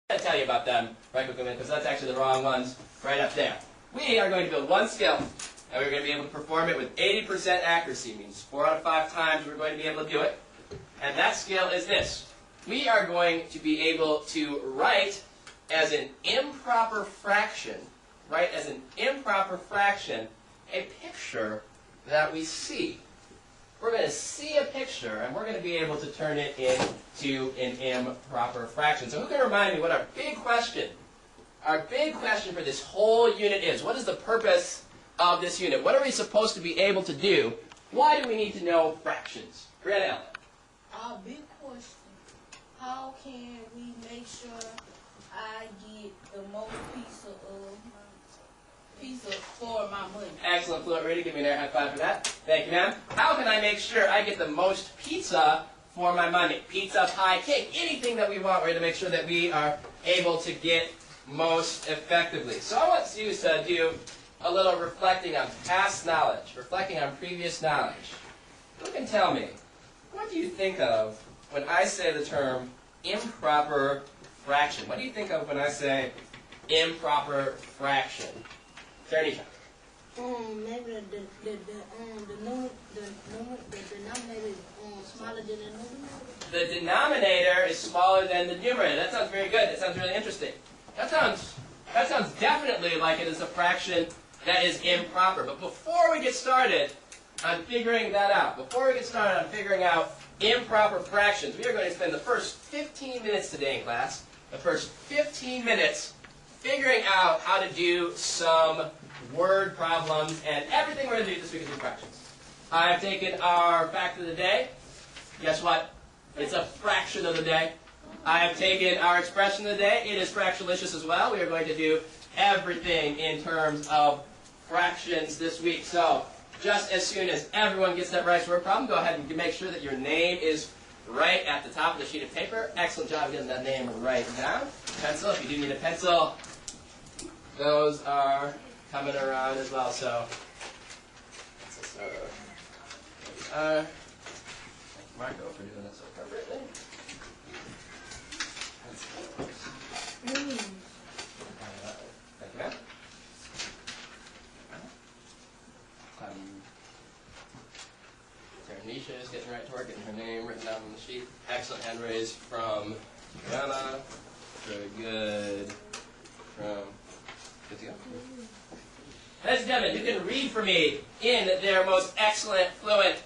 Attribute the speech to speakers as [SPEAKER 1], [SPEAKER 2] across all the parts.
[SPEAKER 1] I'm going to tell you about them right quickly because that's actually the wrong ones right up there. We are going to build one skill, and we're going to be able to perform it with 80% accuracy. It means 4 out of 5 times we're going to be able to do it. And that skill is this. We are going to be able to write as an improper fraction, a picture that we see. We're going to see a picture, and we're going to be able to turn it into an improper fraction. So who can remind me what our big question for this whole unit is? What is the purpose of this unit? What are we supposed to be able to do? Why do we need to know fractions? Brianna.
[SPEAKER 2] Our big question, how can we make sure I get the most pizza for my money?
[SPEAKER 1] Excellent, Fluent Ready. Give me an air high five for that. Thank you, ma'am. How can I make sure I get the most pizza for my money? Pizza, pie, cake, anything that we want. We're going to make sure that we are able to get most effectively. So I want you to do a little reflecting on past knowledge, reflecting on previous knowledge. Who can tell me, what do you think of when I say the term improper fraction? What do you think of when I say improper fraction? Maybe
[SPEAKER 2] the denominator is smaller than the numerator.
[SPEAKER 1] The denominator is smaller than the numerator. That sounds very good. That sounds really interesting. That sounds definitely like it is a fraction that is improper. But before we get started on figuring that out, figuring out improper fractions, we are going to spend the first 15 minutes today in class, figuring out how to do some word problems, and everything we're going to do this week is in fractions. I have taken our fact of the day. Guess what? It's a fraction of the day. I have taken our expression of the day. It is fractionalicious as well. We are going to do everything in terms of fractions this week. So just as soon as everyone gets that right word problem, go ahead and make sure that your name is right at the top of the sheet of paper. Excellent job getting that name right down. Pencil, if you do need a pencil, those are coming around as well. So, Marco for doing this so appropriately. Thank you, ma'am. Tanisha is getting right to work, getting her name written down on the sheet. Excellent hand raise from Brianna. Very good. Good to go. Ladies and gentlemen, you can read for me in their most excellent, fluent,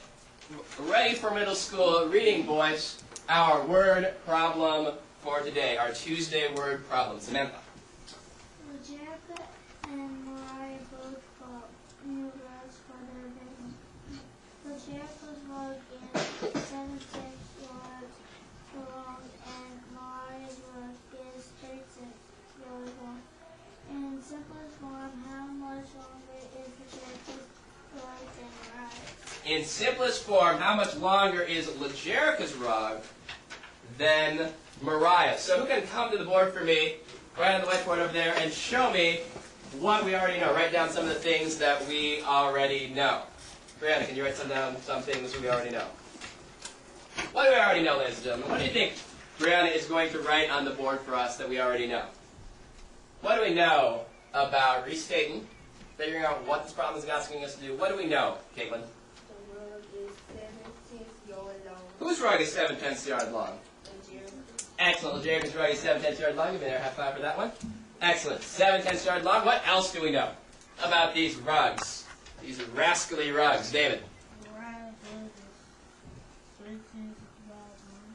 [SPEAKER 1] ready for middle school reading voice our word problem for today, our Tuesday word problem. Samantha.
[SPEAKER 3] Jerica and Mariah both got new rugs for their bedroom. Jerica's rug is 7 yards long and Mariah's rug is 36 yards long. In simplest form, how much longer is Jerica's rug than Mariah's?
[SPEAKER 1] In simplest form, how much longer is LaJerica's rug than Mariah's? So who can come to the board for me, right on the whiteboard over there, and show me what we already know? Write down some of the things that we already know. Brianna, can you write down some things we already know? What do we already know, ladies and gentlemen? What do you think Brianna is going to write on the board for us that we already know? What do we know about restating, figuring out what this problem is asking us to do? What do we know, Caitlin?
[SPEAKER 2] The rug is 7/10 yards long.
[SPEAKER 1] Whose rug is 7/10 yards long? Excellent. LaJerica's rug is 7/10 yards long. Give me a high five for that one. Excellent. 7/10 yards long. What else do we know about these rugs? These rascally rugs. David.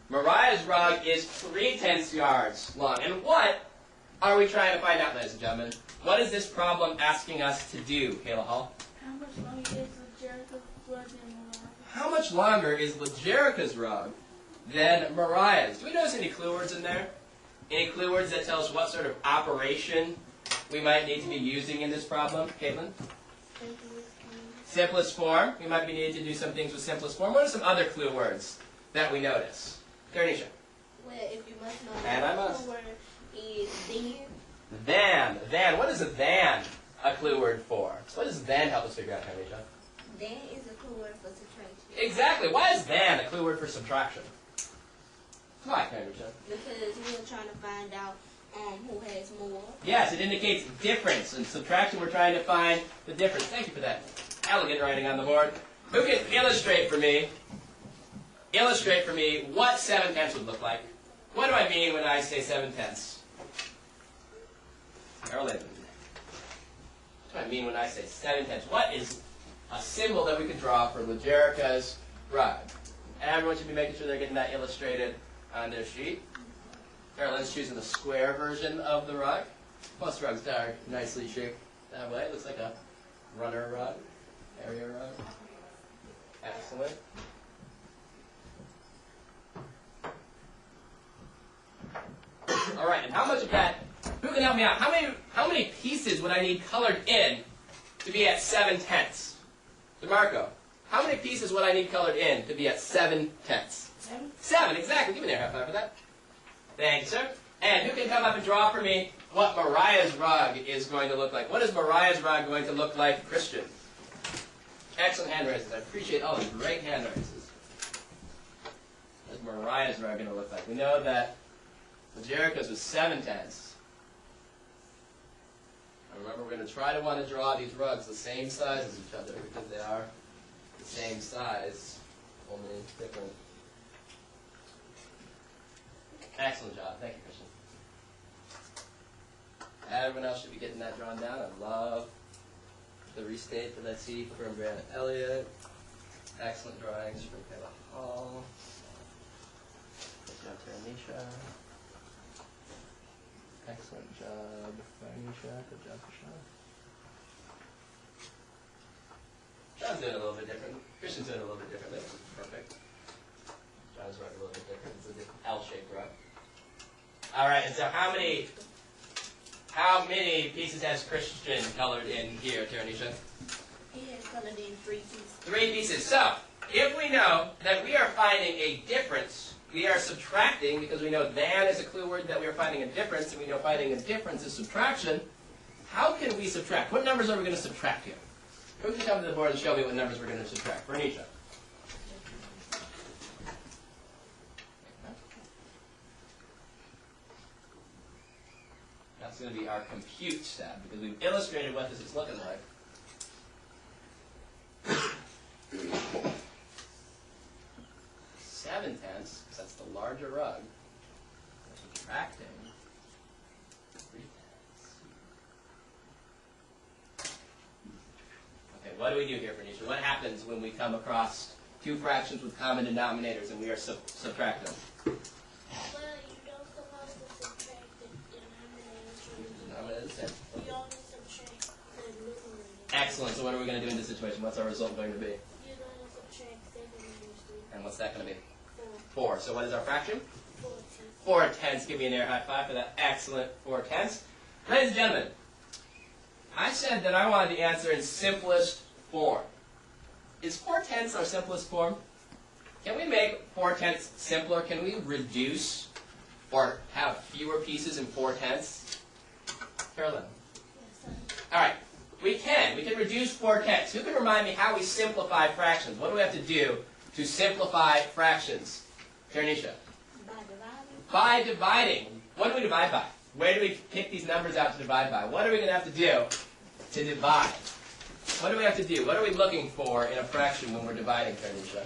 [SPEAKER 1] Mariah's rug is 3/10 yards long. And what are we trying to find out, ladies and gentlemen? What is this problem asking us to do, Kayla Hall?
[SPEAKER 3] How much longer is Jerica's rug than Mariah's?
[SPEAKER 1] How much longer is LaJerica's rug than Mariah's? Do we notice any clue words in there? Any clue words that tell us what sort of operation we might need to be using in this problem? Caitlin? Simplest form. We might be needing to do some things with simplest form. What are some other clue words that we notice? Tanisha?
[SPEAKER 2] Well, if you must know,
[SPEAKER 1] And I must.
[SPEAKER 2] the word is then.
[SPEAKER 1] Than. What is a than a clue word for? So what does than help us figure out, Tanisha?
[SPEAKER 2] Then is a clue word for subtraction.
[SPEAKER 1] Exactly. Why is than a clue word for subtraction? Why, Tanisha?
[SPEAKER 2] Because we were trying to find out who has more.
[SPEAKER 1] Yes, it indicates difference. In subtraction, we're trying to find the difference. Thank you for that elegant writing on the board. Who can illustrate for me what 7/10 would look like? What do I mean when I say 7/10? Carolyn. What do I mean when I say 7/10? What is a symbol that we could draw for Lajerica's rug? Everyone should be making sure they're getting that illustrated on their sheet. Carolyn's choosing the square version of the rug. Most rugs are nicely shaped that way. It looks like a runner rug, area rug. Excellent. All right, and how much of that, who can help me out? How many pieces would I need colored in to be at 7/10? DeMarco, how many pieces would I need colored in to be at 7/10? 7, exactly. Give me a high five for that. Thank you, sir. And who can come up and draw for me what Mariah's rug is going to look like? What is Mariah's rug going to look like, Christian? Excellent hand raises. I appreciate all the great hand raises. What is Mariah's rug going to look like? We know that Jericho's was 7/10. And remember, we're going to try to want to draw these rugs the same size as each other because they are the same size, only different. Excellent job. Thank you, Christian. Everyone else should be getting that drawn down. I love the restate that I see from Brianna Elliott. Excellent drawings from Kayla Hall. Good job, Taranisha. Excellent job, Farnisha. Good job, Krishan. John's doing it a little bit different. Christian's doing it a little bit differently. Perfect. John's rug a little bit different. It's an L-shaped rug. All right, and so how many pieces has Christian colored in here, Taranisha?
[SPEAKER 2] He has colored in 3 pieces.
[SPEAKER 1] 3 pieces. So, if we know that we are finding a difference, we are subtracting, because we know than is a clue word that we are finding a difference, and we know finding a difference is subtraction, how can we subtract? What numbers are we going to subtract here? Who can come to the board and show me what numbers we're going to subtract? Bernicia. That's going to be our compute step, because we've illustrated what this is looking like. 7/10, because that's the larger rug. We're subtracting 3/10. Okay, what do we do here, Bernicia? What happens when we come across 2 fractions with common denominators and we are subtracting them?
[SPEAKER 3] Well, you don't supposed to subtract the denominators from the
[SPEAKER 1] Denominators.
[SPEAKER 3] You only subtract the numerator.
[SPEAKER 1] Excellent. So what are we going to do in this situation? What's our result going to be?
[SPEAKER 3] You're going to subtract 7 minus 3.
[SPEAKER 1] And what's that going to be?
[SPEAKER 3] 4.
[SPEAKER 1] 4. So what is our fraction?
[SPEAKER 3] 4
[SPEAKER 1] 4/10. Give me an air high five for that excellent 4/10. Ladies and gentlemen, I said that I wanted the answer in simplest form. Is 4/10 our simplest form? Can we make 4/10 simpler? Can we reduce or have fewer pieces in 4/10? Carolyn.
[SPEAKER 3] Yes, sir.
[SPEAKER 1] All right. We can. We can reduce 4/10. Who can remind me how we simplify fractions? What do we have to do to simplify fractions? Taranisha.
[SPEAKER 3] By dividing.
[SPEAKER 1] By dividing. What do we divide by? Where do we pick these numbers out to divide by? What are we going to have to do to divide? What do we have to do? What are we looking for in a fraction when we're dividing, Taranisha?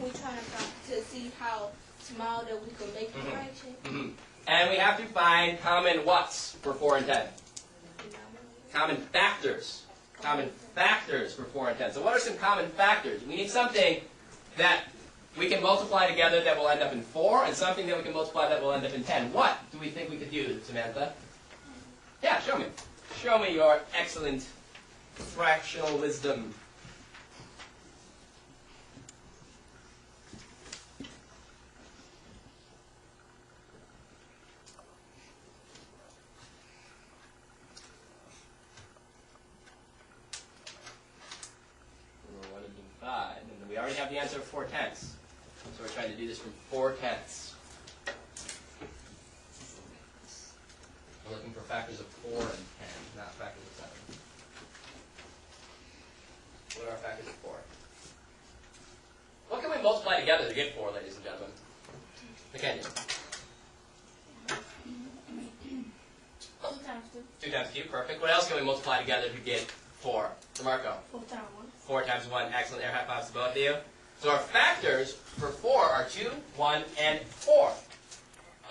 [SPEAKER 2] We're trying to see how small that we can make the fraction.
[SPEAKER 1] And we have to find common whats for 4 and 10? Common factors. Common factors for 4 and 10. So what are some common factors? We need something that we can multiply together that will end up in 4, and something that we can multiply that will end up in 10. What do we think we could do, Samantha? Yeah, show me. Show me your excellent fractional wisdom. We want to divide, and we already have the answer of 4/10. So we're trying to do this from 4/10. We're looking for factors of 4 and 10, not factors of 7. What are our factors of 4? What can we multiply together to get 4, ladies and gentlemen? Mackenzie. 2 times 2, perfect. What else can we multiply together to get 4? DeMarco.
[SPEAKER 2] 4 times 1.
[SPEAKER 1] 4 times 1, excellent. Air high fives to both of you. So our factors for 4 are 2, 1, and 4.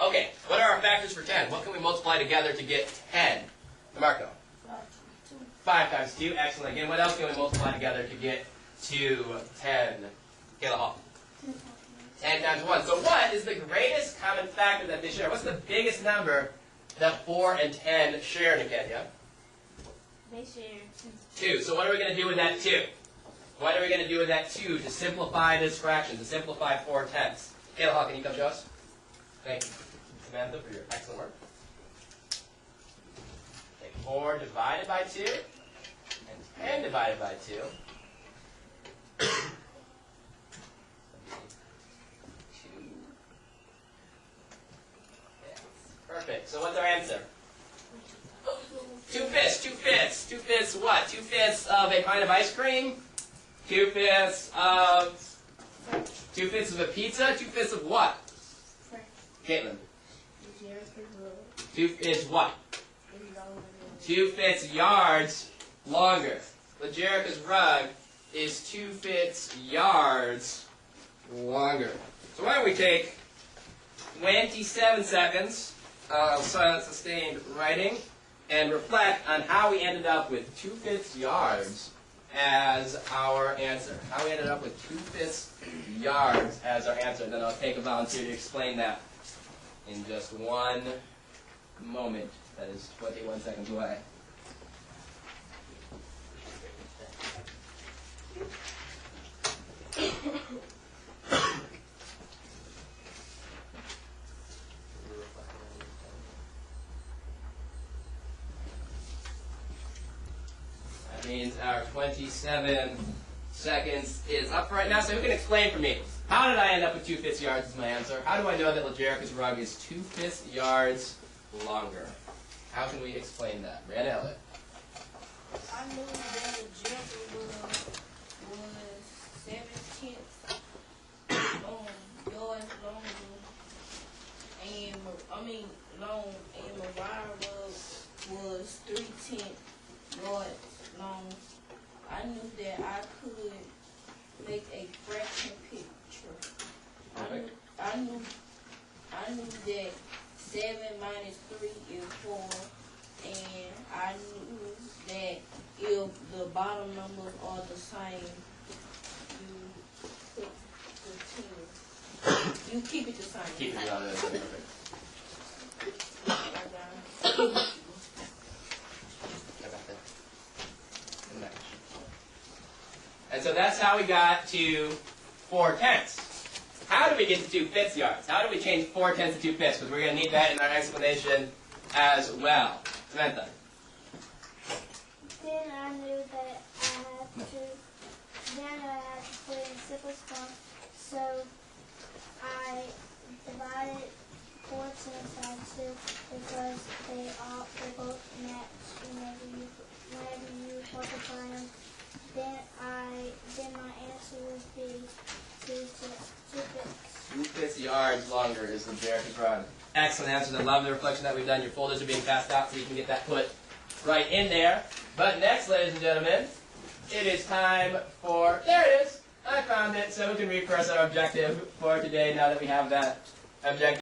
[SPEAKER 1] Okay, what are our factors for 10? What can we multiply together to get 10? DeMarco. 5 times 2, excellent. Again, what else can we multiply together to get to 10? Kayla Hall. 10 times 1. So what is the greatest common factor that they share? What's the biggest number that 4 and 10 share, Nikenya?
[SPEAKER 2] They share
[SPEAKER 1] 2. So what are we going to do with that 2? What are we going to do with that 2 to simplify this fraction, to simplify 4/10? Kayla Hall, can you come show us? Thank you, Samantha, for your excellent work. Take 4 divided by 2, and 10 divided by 2. 2. Yes. Perfect. So what's our answer? 2/5. 2/5. 2/5 what? 2/5 of a pint of ice cream? 2/5 of... 2/5 of a pizza? 2/5 of what? Caitlin. 2/5 what? 2/5 yards longer. Legerica's rug is 2/5 yards longer. So why don't we take 27 seconds of silent sustained writing and reflect on how we ended up with 2/5 yards as our answer. How we ended up with 2/5 yards as our answer. And then I'll take a volunteer to explain that in just one moment. That is 21 seconds away. That means our 27 seconds is up right now. So who can explain for me? How did I end up with 2/5 yards as my answer? How do I know that Legerica's rug is 2/5 yards longer? How can we explain that? Brianna Elliott.
[SPEAKER 2] I knew that the jumper was 7/10 yards longer, and Mariah rug was 3/10 yards long. I knew that I could make a fraction picture. I knew that 7 minus 3 is 4, and I knew that if the bottom numbers are the same, you put the 10. You keep it the same.
[SPEAKER 1] Keep it on this. And so that's how we got to 4/10. How do we get to 2/5 yards? How do we change 4/10 to 2/5? Because we're going to need that in our explanation as well. Samantha.
[SPEAKER 3] Then I knew that I had to put in simple stuff, so I divided 4/10 by 2 because they both match whenever you multiply them. Then my answer would be 2/5.
[SPEAKER 1] 2/5 yards longer is the Legerica's rug. Excellent answers. I love the reflection that we've done. Your folders are being passed out so you can get that put right in there. But next, ladies and gentlemen, it is time for... There it is! I found it. So we can read for us our objective for today now that we have that objective.